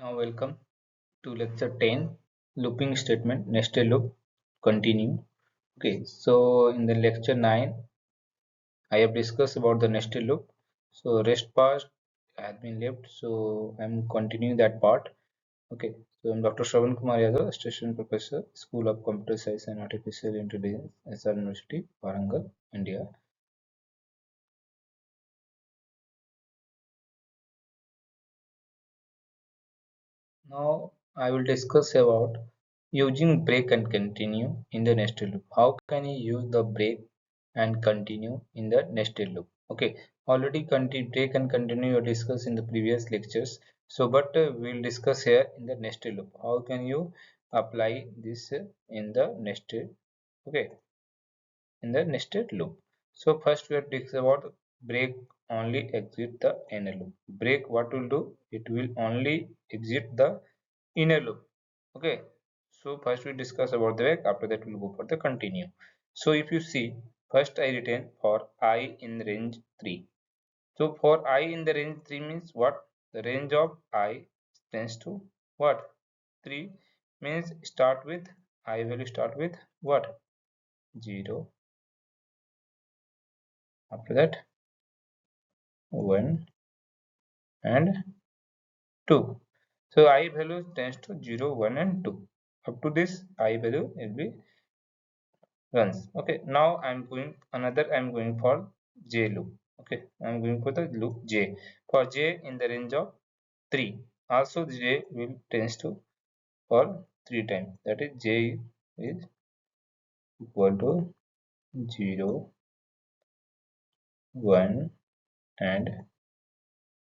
Now welcome to lecture 10, looping statement, nested loop, continue. Okay, so in the lecture 9 I have discussed about the nested loop. So rest part has been left, so I'm continuing that part. Okay, so I'm Dr. Shravan Kumar Yadav, Assistant Professor, School of Computer Science and Artificial Intelligence, SR University, Warangal, India. Now I will discuss about using break and continue in the nested loop. How can you use the break and continue in the nested loop? Okay, already break and continue we discussed in the previous lectures. So, but we'll discuss here in the nested loop. How can you apply this in the nested? Okay, in the nested loop. So first we have discussed about break only exit the inner loop. Break what will do? It will only exit the inner loop. Okay. So first we discuss about the break. After that we'll go for the continue. So if you see, first I written for I in range 3. So for I in the range 3 means what? The range of I tends to what? 3 means start with I value start with what? 0. After that 1 and 2. So I value tends to 0, 1 and 2. Up to this I value will be runs. Okay, now I'm going for J loop. Okay, I'm going for the loop J. For J in the range of 3. Also J will tends to for 3 times. That is J is equal to 0, 1 and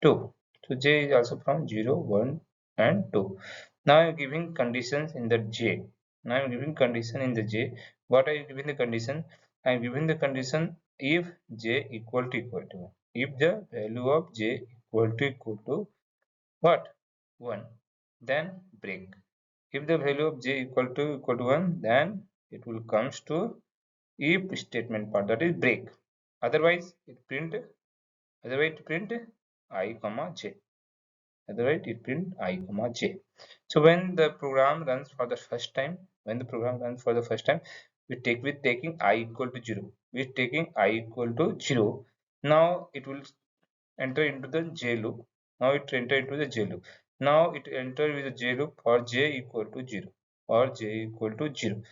2. So J is also from 0, 1 and 2. Now I am giving conditions in the J. Now I am giving condition in the J. What are you giving the condition? I am giving the condition if J equal to 1. If the value of J equal to what? 1. Then break. If the value of J equal to 1, then it will comes to if statement part, that is break. Otherwise it print I comma J. Otherwise it print I comma j. So when the program runs for the first time, we taking I equal to 0, we taking I equal to 0. Now it will enter into the j loop. Now it enter into the j loop. Now it enter with the j loop for j equal to 0 or j equal to 0.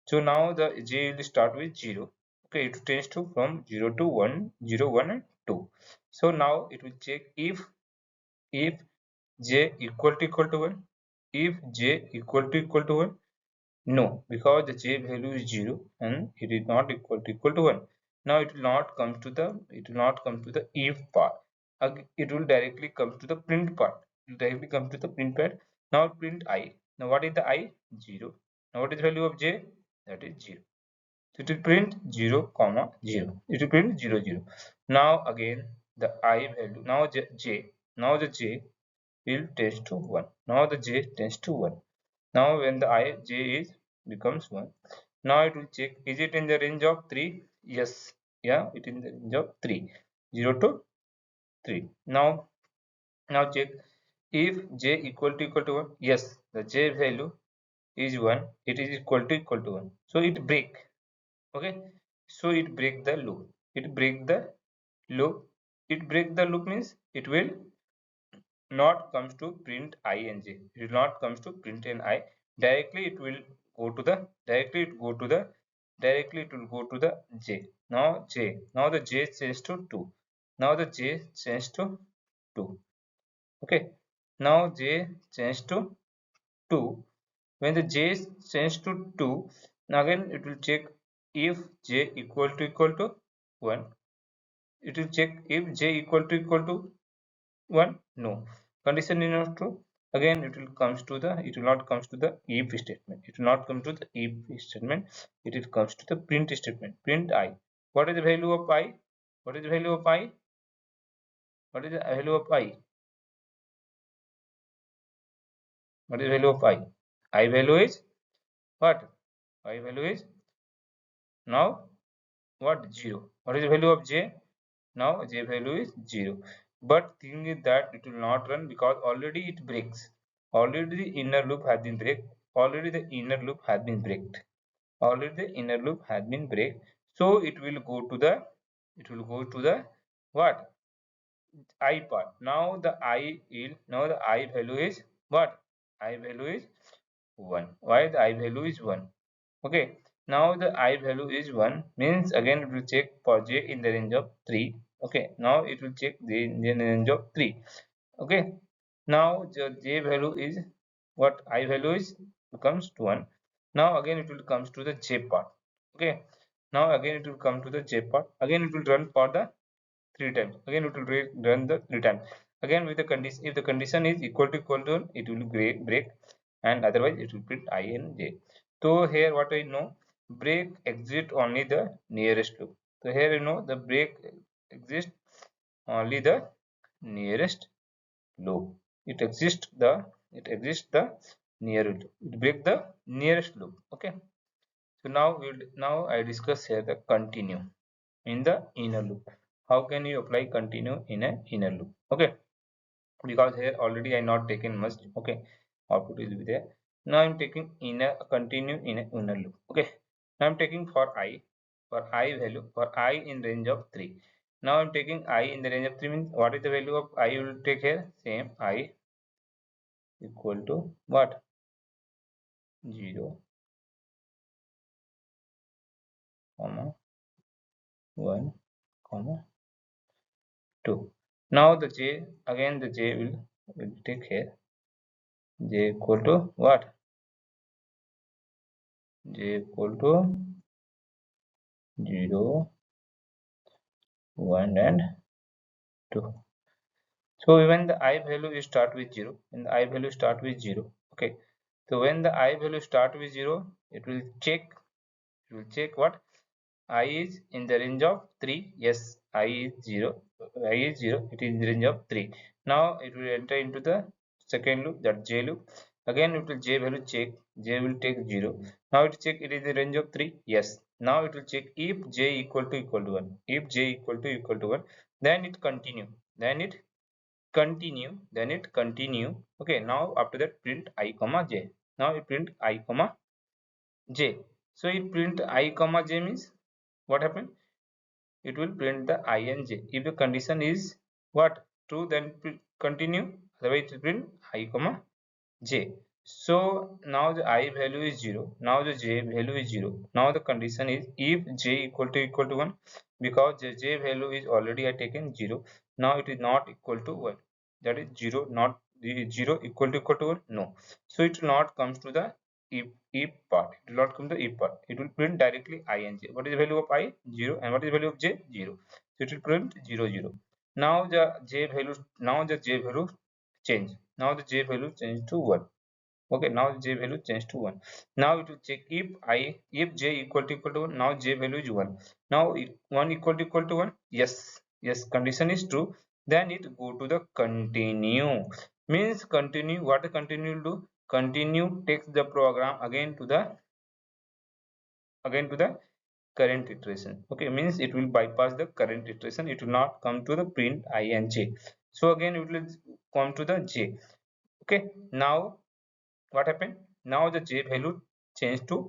So now the j will start with 0. Okay, it tends to from 0 to 1, 0, 1 and 2. So now it will check if j equal to 1. If j equal to 1, no, because the j value is 0 and it is not equal to 1. Now it will not come to the if part. It will directly come to the print part. It will directly come to the print part. Now print I. Now what is the I? 0. Now what is the value of j? That is 0. So it will print 0 comma 0. It will print 0 0. Now again the I value. Now j. Now the j will tends to 1. Now the j tends to 1. Now when the I j is becomes 1, now it will check is it in the range of 3? Yes. Yeah, it is in the range of 3. 0 to 3. Now check if j equal to 1. Yes, the j value is 1. It is equal to 1. So it break. Okay. So it break the loop. It break the loop. It break the loop means it will not comes to print ing. It will not comes to print an I. Directly it will go to the directly it will go to the j. Now the j changes to 2. Now the j changes to 2. Okay. Now j changes to 2. When the j changes to 2, again it will check if j equal to 1. It will check if j equal to 1. No, condition is not true. Again it will comes to the it will not comes to the if statement. It will not come to the if statement. It will comes to the print statement. Print I. What is the value of I? What is the value of I? What is the value of I? What is the value of I? I value is what? I value is now what? 0. What is the value of j? Now j value is 0. But thing is that it will not run because already it breaks. already the inner loop has been break. Already the inner loop has been breaked. Already the inner loop has been break. So it will go to the what? I part. Now the I value is what? I value is 1. Why the I value is 1? Okay. Now the I value is 1 means again it will check for j in the range of 3. Okay. Now it will check the in the range of 3. Okay. Now the j value is what? I value is becomes to 1. Now again it will comes to the j part. Okay. Now again it will come to the j part. Again it will run for the 3 times. Again it will run the 3 times. Again with the condition, if the condition is equal to 1, it will break, and otherwise it will print I and j. So here what I know, break exit only the nearest loop. So here you know the break exists only the nearest loop. It exists the nearest loop. It break the nearest loop. Okay. So now I discuss here the continue in the inner loop. How can you apply continue in an inner loop? Okay, because here already I not taken much. Okay, output will be there. Now I'm taking inner continue in an inner loop. Okay, now I'm taking for I value for I in range of 3. Now I'm taking I in the range of 3 means what is the value of I will take here? Same I equal to what? 0, comma 1, comma 2. Now the j, again the j will take here j equal to what? J equal to 0, 1 and 2. So when the I value is start with 0, when the I value start with 0, okay. So when the I value start with 0, it will check what? I is in the range of 3. Yes, I is 0. I is 0. It is in the range of 3. Now it will enter into the second loop, that j loop. Again it will j value check. J will take 0. Now it check it is in the range of 3. Yes. Now it will check if j equal to 1. If j equal to 1, then it continue. Then it continue. Okay. Now after that print I comma j. Now it print I comma j. So it print I comma j means what happened? It will print the I and j. If the condition is what? True, then continue. Otherwise it will print I comma j. So now the I value is 0. Now the j value is 0. Now the condition is if j equal to 1, because the j value is already I taken 0. Now it is not equal to 1. That is 0, not the 0 equal to 1. No. So it will not comes to the if part. It will not come to the if part. It will print directly I and j. What is the value of I? 0. And what is the value of j? 0. So it will print 0, 0. Now the j value change. Now the j value change to 1. Okay, now j value change to 1. Now it will check if j equal to 1. Now j value is 1. Now 1 equal to 1. Yes, condition is true. Then it go to the continue. Means continue. What the continue will do? Continue takes the program again to the current iteration. Okay, means it will bypass the current iteration. It will not come to the print I and j. So again it will come to the j. Okay, now what happened? Now the j value changed to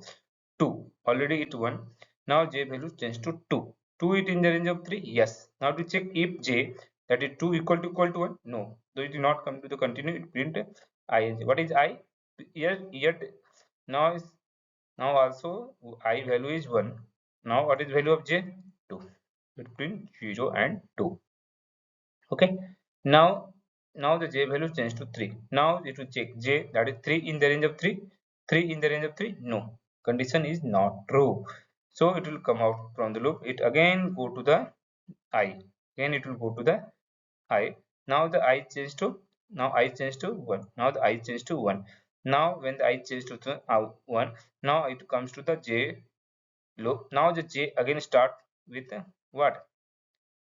2. Already it 1. Now j value changed to 2. 2 it in the range of 3. Yes. Now to check if j, that is 2 equal to 1. No. So it will not come to the continue. It print I and j. What is I? Yet now is now also I value is 1. Now what is value of j? 2. It print 0 and 2. Okay. Now the j value change to 3. Now it will check j, that is 3 in the range of 3. 3 in the range of 3. No, condition is not true. So it will come out from the loop. It again go to the I. Again it will go to the I. Now the I change to 1. Now the I change to 1. Now when the I change to 1, now it comes to the j loop. Now the j again start with what?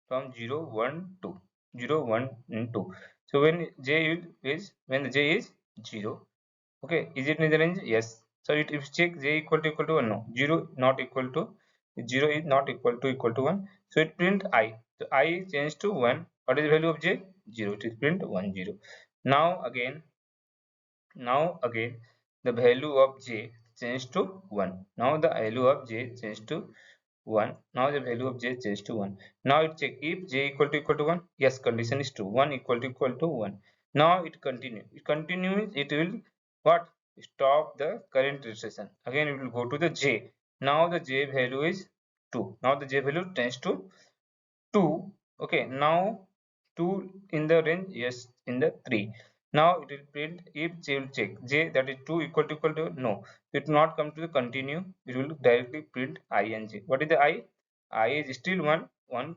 From 0, 1, 2. 0, 1 and 2. So when the j is 0. Okay, is it in the range? Yes. So if check j equal to 1. No, 0 not equal to 0 is not equal to 1. So it print I. So I change to 1. What is the value of j? 0. It is print 1, 0. Now again Now again the value of j changed to 1. Now the value of j changed to 1. Now the value of j changed to 1. Now it check if j equal to 1. Yes, condition is true. 1 equal to 1. Now it continue. It continues. It will what? Stop the current registration. Again it will go to the j. Now the j value is 2. Now the j value tends to 2. Okay, now 2 in the range, yes, in the 3. Now it will print if j will check j, that is 2 equal to no, it will not come to the continue, it will directly print I and j. What is the I is still 1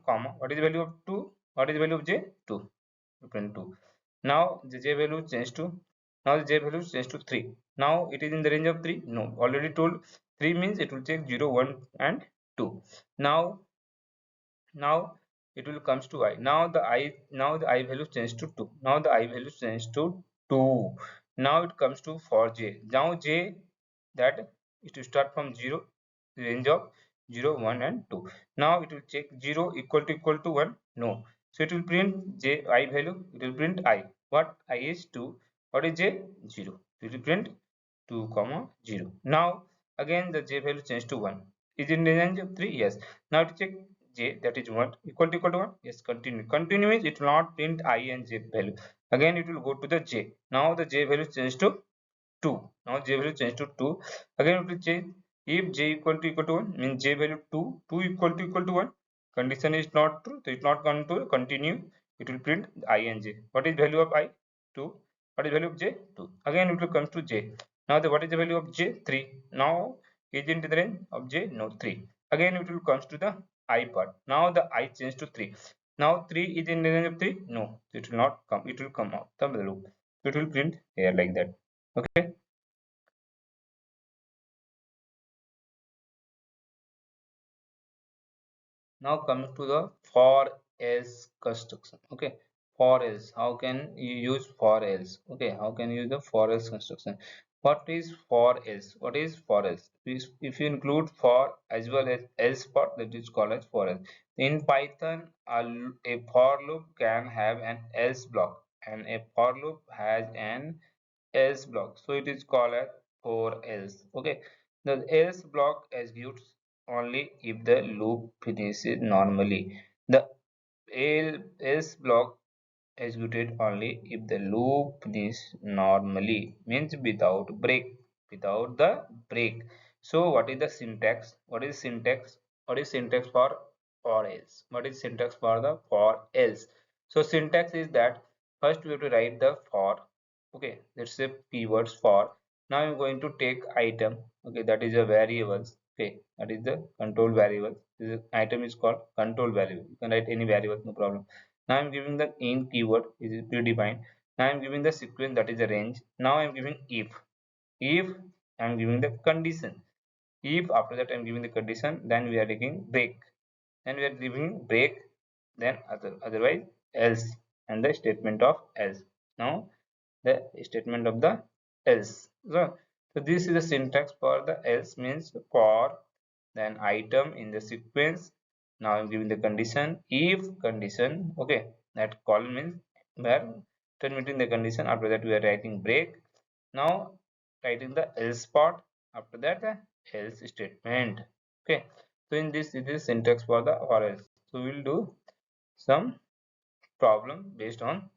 comma. What is the value of 2? What is the value of j? 2. Print 2. Now the j value change to, now the j value change to 3. Now it is in the range of 3. No, already told 3 means it will check 0 1 and 2. Now it will comes to I. Now the I value change to 2. Now the I value change to 2. Now it comes to for j. Now j, that it will start from 0, range of 0 1 and 2. Now it will check 0 equal to 1. No, so it will print j I value, it will print I. What? I is 2. What is j? 0. It will print 2 comma 0. Now again the j value change to 1. Is in the range of 3? Yes. Now to check j, that is 1 equal to 1. Yes, continue. Continue means it will not print I and j value. Again it will go to the j. Now the j value change to 2. Now j value change to 2. Again it will change if j equal to 1 means j value 2. 2 equal to 1. Condition is not true, so it not going to continue. It will print I and j. What is value of I? 2. What is value of j? 2. Again it will come to j. Now what is the value of j? 3. Now is into the range of j? No, 3. Again it will comes to the I part. Now the I change to 3. Now 3 is in the range of 3. No, it will not come. It will come out the loop. It will print here like that. Okay. Now coming to the for else construction. Okay, for else, how can you use for else? Okay, how can you use the for else construction? What is for else? What is for else? If you include for as well as else part, that is called as for else. In Python, a for loop can have an else block, and a for loop has an else block, so it is called as for else. Okay, the else block executes only if the loop finishes normally. The else block executed only if the loop finishes normally, means without the break. So what is the syntax? What is syntax for else? What is syntax for the for else? So syntax is that first we have to write the for. Okay, let's say keywords for. Now I'm going to take item. Okay, that is a variable. Okay, that is the control variable. This item is called control variable. You can write any variable, no problem. Now I'm giving the in keyword, is predefined. Now I'm giving the sequence, that is a range. Now I'm giving if I'm giving the condition. If after that I'm giving the condition, then we are taking break. Then we are giving break, then otherwise else, and the statement of else. Now the statement of the else. So this is the syntax for the else, means for, then item in the sequence. Now I'm giving the condition, if condition. Okay, that column means where terminating the condition. After that we are writing break. Now writing the else part. After that the else statement. Okay, so in this, it is syntax for the for else. So we'll do some problem based on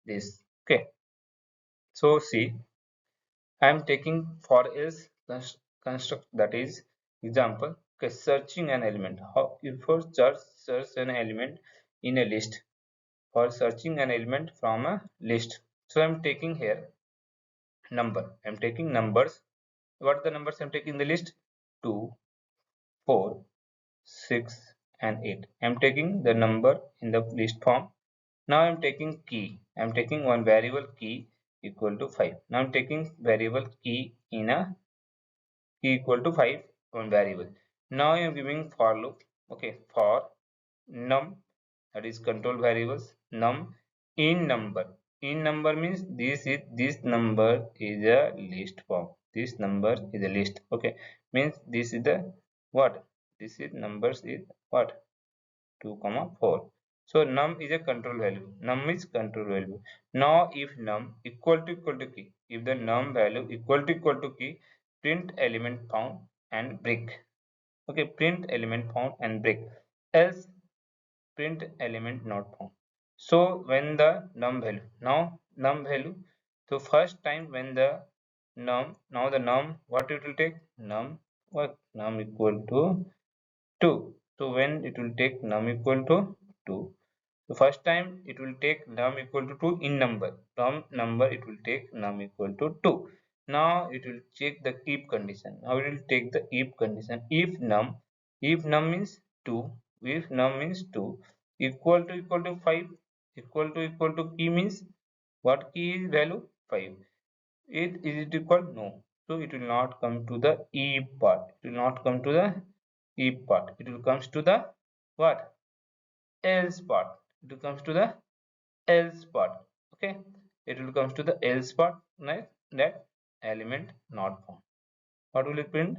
this. Okay, so see, I am taking for else construct, that is example. Okay, searching an element. How you first search an element in a list, for searching an element from a list. So I'm taking here number. I'm taking numbers. What are the numbers I'm taking in the list? 2, 4, 6 and 8. I'm taking the number in the list form. Now I'm taking key. I'm taking one variable key equal to 5. Now I'm taking variable key in a key equal to 5 one variable. Now I am giving for loop. Okay, for num, that is control variables, num in number. In number means this number is a list form. This number is a list. Okay, means this is the what? This is numbers is what? 2 comma 4. So num is a control value. Num is control value. Now if num equal to key, if the num value equal to key, print element found and break. Okay, print element found and break. Else print element not found. So when the num value, now num value, so first time when the num, now the num, what it will take, num, what, num equal to 2. So when it will take num equal to 2, the first time it will take num equal to 2 in number, from number it will take num equal to 2. Now it will check the if condition. Now it will take the if condition. If num means 2, if num means 2 equal to 5, equal to key means what key is value 5. It equal, no, so it will not come to the if part, it will not come to the if part, it will comes to the what, else part, it will comes to the else part. Okay, it will comes to the else part, right? That element not found, what will it print,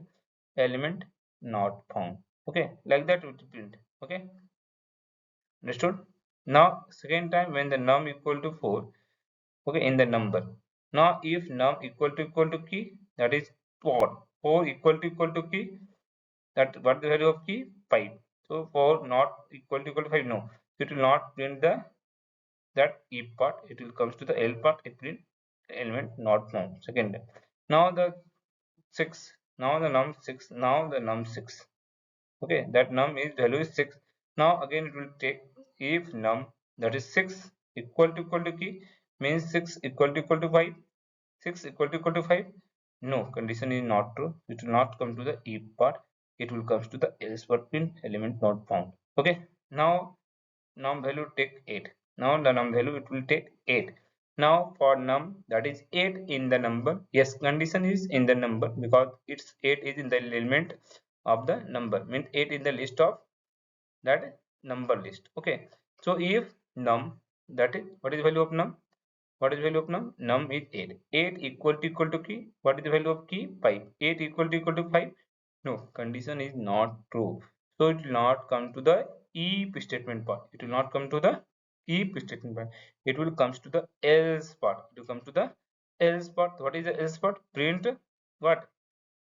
element not found. Okay, like that it will print. Okay, understood. Now second time when the num equal to 4, okay, in the number. Now if num equal to key, that is 4, 4 equal to key, that what the value of key, 5. So 4 not equal to 5, no, it will not print the that if part, it will comes to the L part, it will element not found. Second, now the 6, now the num 6, now the num 6. Okay, that num is value is 6. Now again it will take if num, that is 6 equal to key, means 6 equal to 5, 6 equal to 5. No, condition is not true, it will not come to the if part, it will comes to the else part, print element not found. Okay, now num value take 8. Now the num value it will take 8. Now for num, that is 8 in the number, yes, condition is in the number because it's 8 is in the element of the number, means 8 in the list of that number list. Okay, so if num, that is what is the value of num, what is the value of num, num is 8, 8 equal to key, what is the value of key, 5, 8 equal to 5. No, condition is not true. So it will not come to the if statement part. It will not come to the if statement part. It will comes to the else part. It will come to the else part. What is the else part? Print what?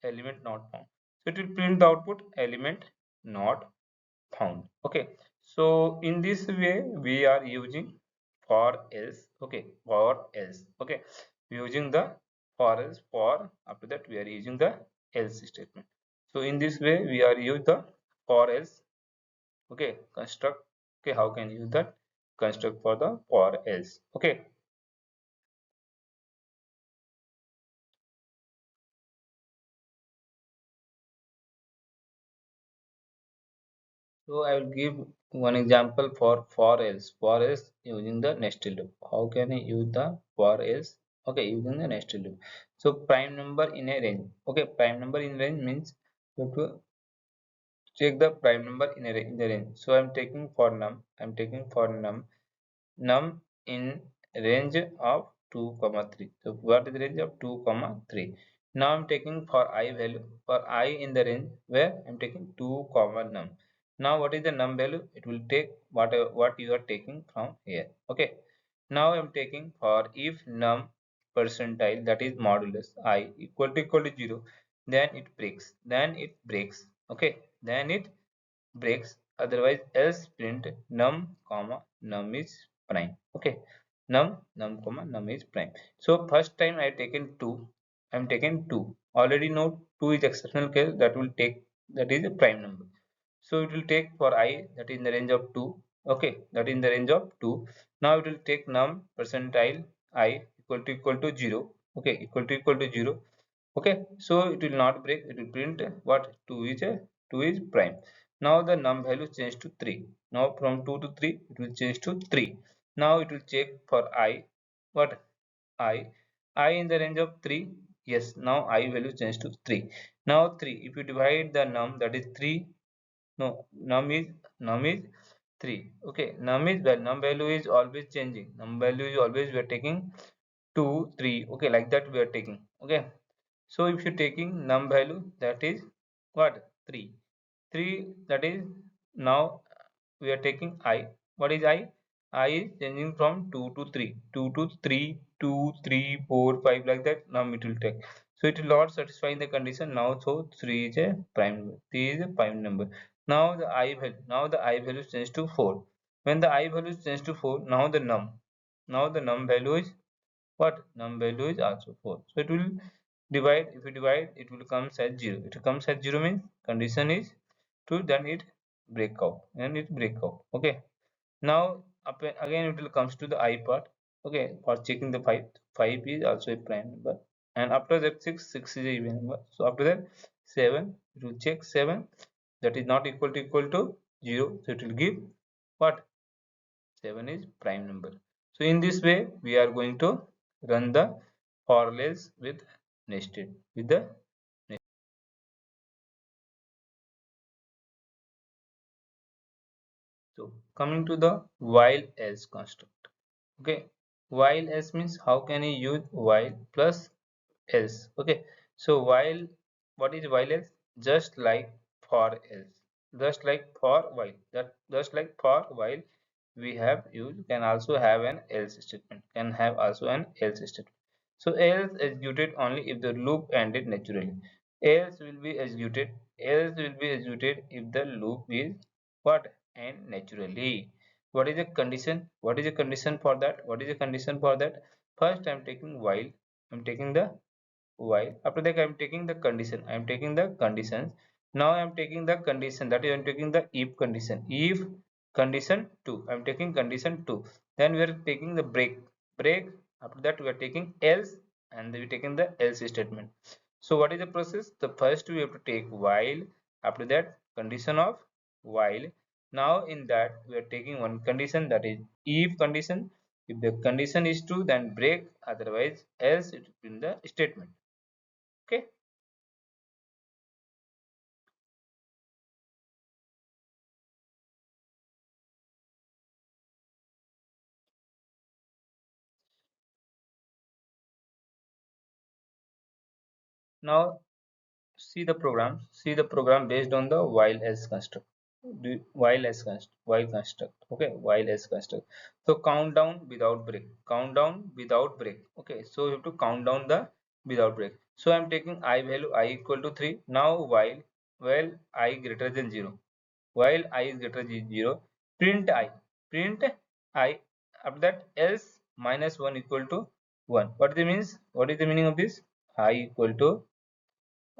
Element not found. So it will print the output element not found. Okay. So in this way we are using for else. Okay. For else. Okay. Using the for else, for, after that we are using the else statement. So in this way we are use the for else. Okay, construct. Okay, how can you use that construct for the for else. Okay, so I will give one example for else. For else using the nested loop. How can I use the for else? Okay, using the nested loop. So prime number in a range. Okay, prime number in range means you have to check the prime number in in the range. So I'm taking for num, I'm taking for num in range of 2 comma 3. So what is the range of 2 comma 3? Now I'm taking for I value, for I in the range where I'm taking 2 comma num. Now what is the num value, it will take what you are taking from here. Okay, now I'm taking for if num percentile, that is modulus I equal to 0, then it breaks, okay, then it breaks, otherwise else print num comma num is prime. Okay, num comma num is prime. So first time I taken 2, I'm taken 2, already know 2 is exceptional case, that will take, that is a prime number. So it will take for I, that is in the range of 2. Okay, that is in the range of 2. Now it will take num percentile I equal to 0. Okay, equal to 0. Okay, so it will not break, it will print what, 2 is a 2 is prime. Now the num value change to 3. Now from 2 to 3 it will change to 3. Now it will check for I, what, I in the range of 3. Yes, now I value change to 3. Now 3, if you divide the num, that is 3. No, num is 3. Okay, num is, well, num value is always changing, num value is always, we are taking 2 3. Okay, like that we are taking. Okay, so if you're taking num value, that is what, 3, 3, that is, now we are taking I. what is I is changing from 2 to 3, 2 to 3, 2 3 4 5, like that. Now it will take, so it will not satisfy the condition now. So 3 is a prime number, 3 is a prime number. Now the I value changes to 4. When the I value changes to 4, now the num value is what? Num value is also 4. So it will divide. If you divide, it will comes as 0. It comes as 0 means condition is true, then it break out, and it break out. Okay. Now again it will comes to the I part. Okay, for checking the 5, 5 is also a prime number, and after that 6 is a even number. So after that 7, it will check 7, that is not equal to 0, so it will give what? 7 is prime number. So in this way we are going to run the for else with nested with the so coming to the while else construct. Okay, while else means how can you use while plus else. Okay, so while, what is while else? Just like for else, just like for while, that just like for while we have used, can also have an else statement, can have also an else statement. So else executed only if the loop ended naturally. Else will be executed if the loop is what? End naturally. What is the condition? What is the condition for that? What is the condition for that? First I am taking while, I am taking the while. After that I am taking the condition, I am taking the conditions. Now I am taking the condition, that is I am taking the if condition. If condition 2, I am taking condition 2. Then we are taking the break. After that we are taking else, and we are taking the else statement. So what is the process? The first we have to take while, after that condition of while. Now in that we are taking one condition, that is if condition. If the condition is true, then break, otherwise else it will be in the statement. Okay. Now see the program based on the while else construct. While construct. Okay, while else construct. So countdown without break, countdown without break. Okay, so you have to count down the without break. So I'm taking I value I equal to 3. Now while I greater than 0, while I is greater than 0, print I. After that else minus 1 equal to 1. What it means? What is the meaning of this? I equal to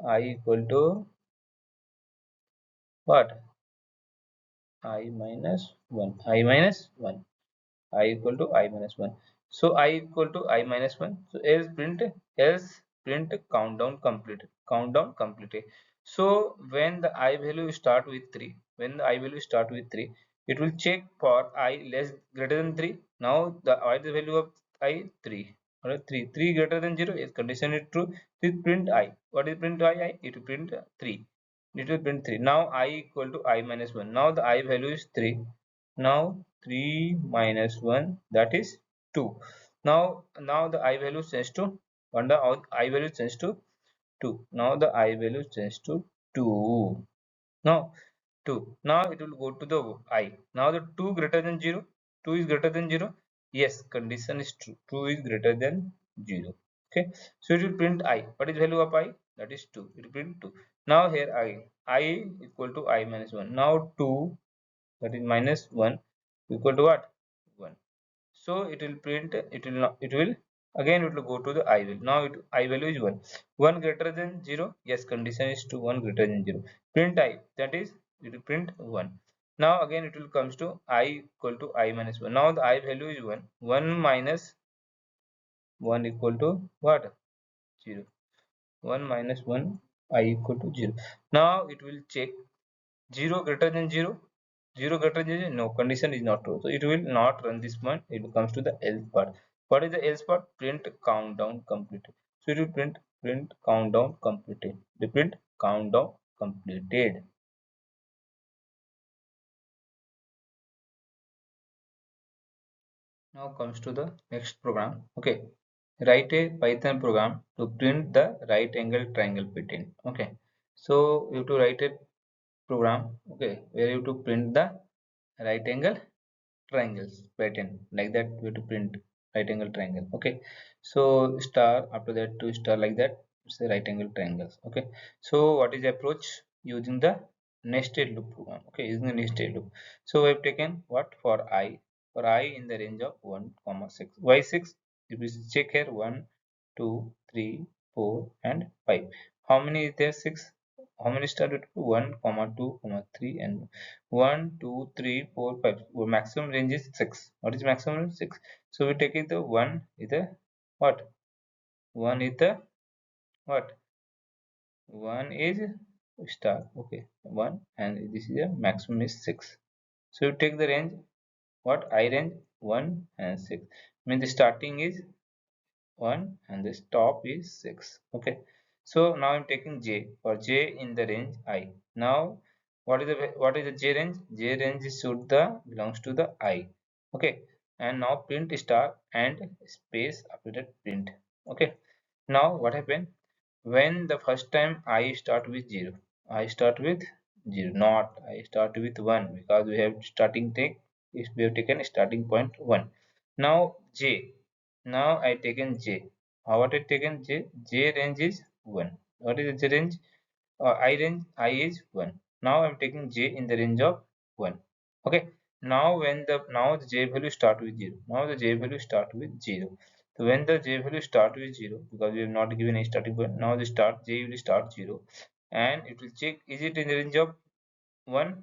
I equal to what? I minus 1. I minus 1. I equal to I minus 1. So I equal to I minus 1. So else print countdown completed. Countdown completed. So when the I value start with 3, when the I value start with 3, it will check for I less greater than 3. Now the I the value of I 3. Alright, 3 greater than 0 is condition is true. It print I. What is print I? It will print 3. It will print 3. Now I equal to I minus 1. Now the I value is 3. Now 3 minus 1, that is 2. Now the I value changes to, and the I value changes to 2. Now the I value changes to 2. Now 2. Now it will go to the I. Now the 2 greater than 0. 2 is greater than 0. Yes, condition is true. 2 is greater than 0. Okay. So it will print I. What is value of I? That is 2. It will print 2. Now here I. I equal to I minus 1. Now 2, that is minus 1, equal to what? 1. So it will print, it will not, it will again, it will go to the I value. Now I value is 1. 1 greater than 0. Yes, condition is to 1 greater than 0. Print I, that is it will print 1. Now again it will comes to I equal to I minus 1. Now the I value is 1. 1 minus 1 equal to what? 0. 1 minus 1, I equal to 0. Now it will check 0 greater than 0. 0 greater than 0, no, condition is not true, so it will not run this one. It comes to the else part. What is the else part? Print countdown completed. So it will print countdown completed. The print countdown completed. Now comes to the next program. Okay, write a Python program to print the right angle triangle pattern. Okay, so you have to write a program, okay, where you have to print the right angle triangles pattern like that. We have to print right angle triangle. Okay, so star, after that two star, like that. Say right angle triangles. Okay, so what is the approach? Using the nested loop program. Okay, using the nested loop. So we have taken what? For I in the range of 1 comma 6. Why 6? If we check here, 1 2 3 4 and 5. How many is there? 6. How many star? 1 comma 2 comma 3 and 1 2 3 4 5. Well, maximum range is 6. What is maximum? 6. So we take it, the 1 is the what? 1 is the what? 1 is star. Okay, 1, and this is the maximum is 6. So you take the range, what? I range 1 and 6. Means the starting is 1 and the stop is 6. Okay, so now I'm taking j, for j in the range I. Now what is the j range? J range is should the belongs to the I. Okay, and now print star and space after that print. Okay, now what happened? When the first time I start with 0, I start with 0, not I start with 1, because we have starting take, if we have taken starting point 1. Now j, now I taken j. What I taken j? J range is 1. What is the j range? I range I is 1. Now I'm taking j in the range of 1. Okay. Now the j value start with 0. Now the j value start with 0. So when the j value start with 0, because we have not given a starting point, now the start j will start 0, and it will check, is it in the range of 1?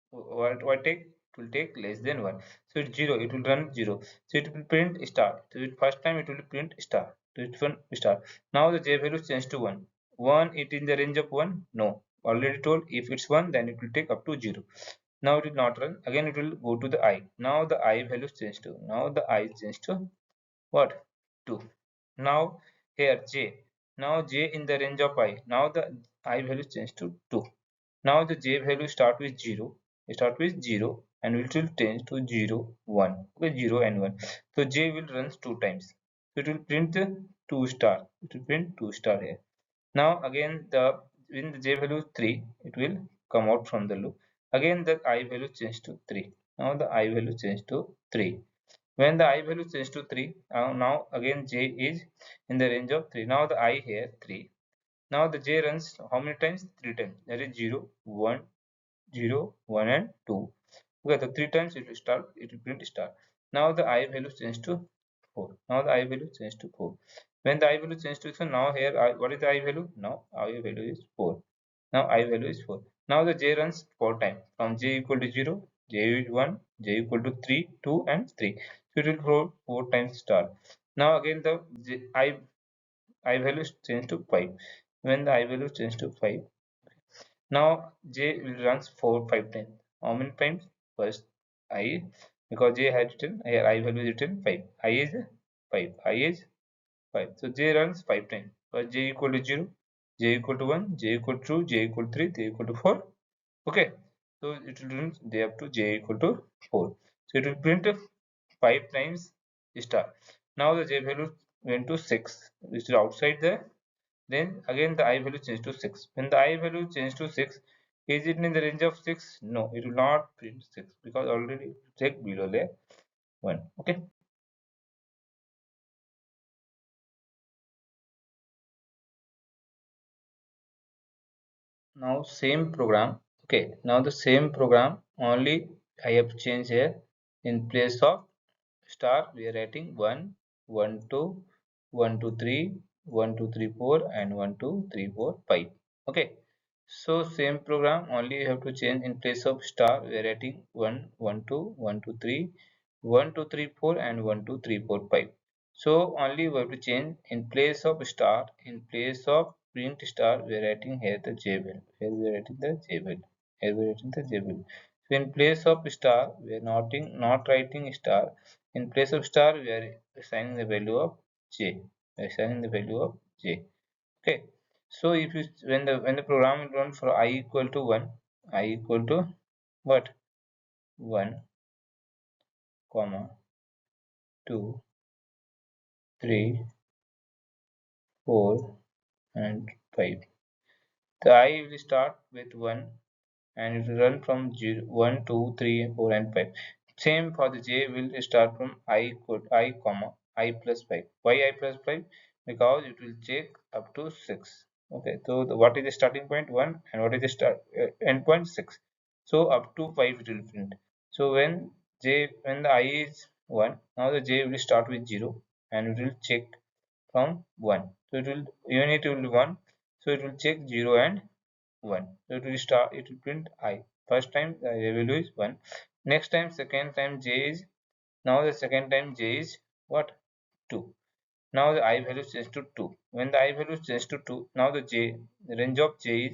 What take? It will take less than 1. So it's 0, it will run 0. So it will print star. So first time it will print star. So it's one star. Now the j value changes to 1. 1, it in the range of 1? No. Already told, if it's 1, then it will take up to 0. Now it will not run. Again it will go to the I. Now the I value changes to. Now the I changes to what? 2. Now here j. Now j in the range of I. Now the I value changes to 2. Now the j value start with 0. Start with 0 and it will change to 0, 1. Okay, 0 and 1. So j will run 2 times. So it will print the 2 star. It will print 2 star here. Now again the in the j value 3, it will come out from the loop. Again the I value change to 3. Now the I value change to 3. When the I value changes to 3, now again j is in the range of 3. Now the I here 3. Now the j runs how many times? 3 times. That is 0, 1, 0, 1 and 2. Okay, so 3 times it will start, it will print star. Now the I value changes to 4. Now the I value changes to 4. When the I value changes to 4, now here what is the I value? Now I value is 4. Now I value is 4. Now the j runs 4 times. From j equal to 0, j is 1, j equal to 3, 2 and 3. So it will throw 4 times star. Now again the I value change to 5. When the I value changes to 5, now j will runs 4 5 times. How many times? First I, because j had written here, I value is written 5. I is 5. I is 5. So j runs 5 times. First j equal to 0, j equal to 1, j equal to 2, j equal to 3, j equal to 4. Okay. So it will run j up to j equal to 4. So it will print 5 times star. Now the j value went to 6, which is outside the. Then again the I value change to 6. When the I value change to 6, is it in the range of 6? No, it will not print 6, because already check below the 1. Okay. Now same program. Okay. Now the same program, only I have changed here. In place of star, we are writing 1, 1, 2, 1, 2, 3, 1, 2, 3, 4, and 1, 2, 3, 4, 5. Okay. So same program, only you have to change. In place of star, we are writing 1, 1, 2, 1, 2, 3, 1, 2, 3, 4, and 1, 2, 3, 4, 5. So only we have to change. In place of star, in place of print star, we are writing here the j value. Here we are writing the j value. Here we are writing the j value. So in place of star, we are not writing star. In place of star, we are assigning the value of j. We are assigning the value of j. Okay. So if you, when the program will run for I equal to 1, I equal to what? 1 comma 2 3 4 and 5. The I will start with 1 and it will run from 0, 1 2 3 4 and 5. Same for the j will start from I comma I plus 5. Why I plus 5? Because it will check up to 6. Okay, so what is the starting point? 1, and what is the start end point? 6. So up to 5 it will print. So when the I is 1, now the j will start with 0 and it will check from 1. So it will, even it will be 1, so it will check 0 and 1. So it will print I. First time the value is 1. Next time, second time j is, now the second time j is what? 2. Now the I value changes to 2. When the I value changes to 2, now the range of j is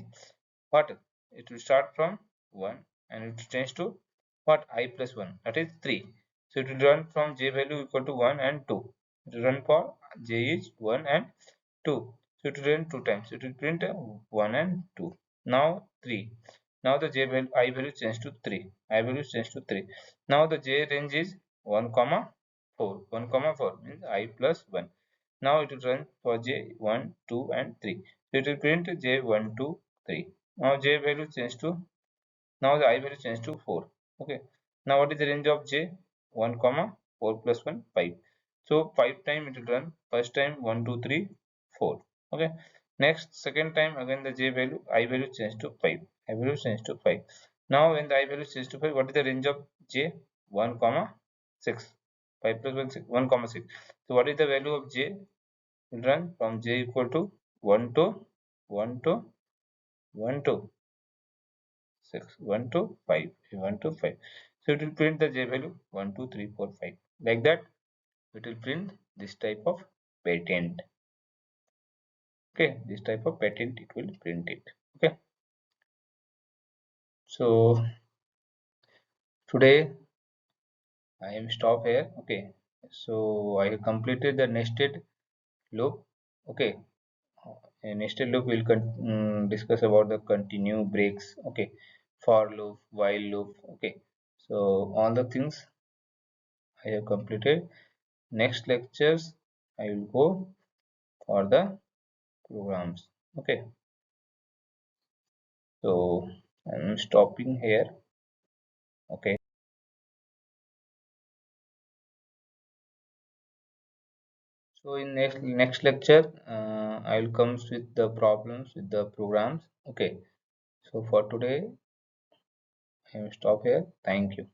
what? It will start from 1 and it will change to what? I plus 1, that is 3. So it will run from j value equal to 1 and 2. It will run for j is 1 and 2. So it will run 2 times. It will print 1 and 2. Now 3. Now the I value changed to 3. I value changed to 3. Now the j range is 1 comma 4. 1 comma 4 means I plus 1. Now it will run for j 1, 2 and 3. So it will print j 1, 2, 3. Now j value changed to, now the I value changed to 4. Okay. Now what is the range of j? 1 comma 4 plus 1, 5. So 5 time it will run. First time 1, 2, 3, 4. Okay. Next second time again the j value, I value changed to 5. I value changed to 5. Now when the I value changed to 5, what is the range of j? 1 comma 6. 5 plus 1, 6, 1 comma 6. So what is the value of j? Will run from j equal to 1 to 1 to 1 to 6, 1 to 5, 1 to 5. So it will print the j value 1, 2, 3, 4, 5. Like that, it will print this type of patent. Okay, this type of patent it will print it. Okay, so today I am stop here. Okay, so I have completed the nested loop. Okay, in nested loop we'll discuss about the continue breaks. Okay, for loop, while loop. Okay, so all the things I have completed. Next lectures I will go for the programs. Okay, so I'm stopping here. Okay, so in next lecture I will comes with the problems with the programs. Okay, so for today I will stop here. Thank you.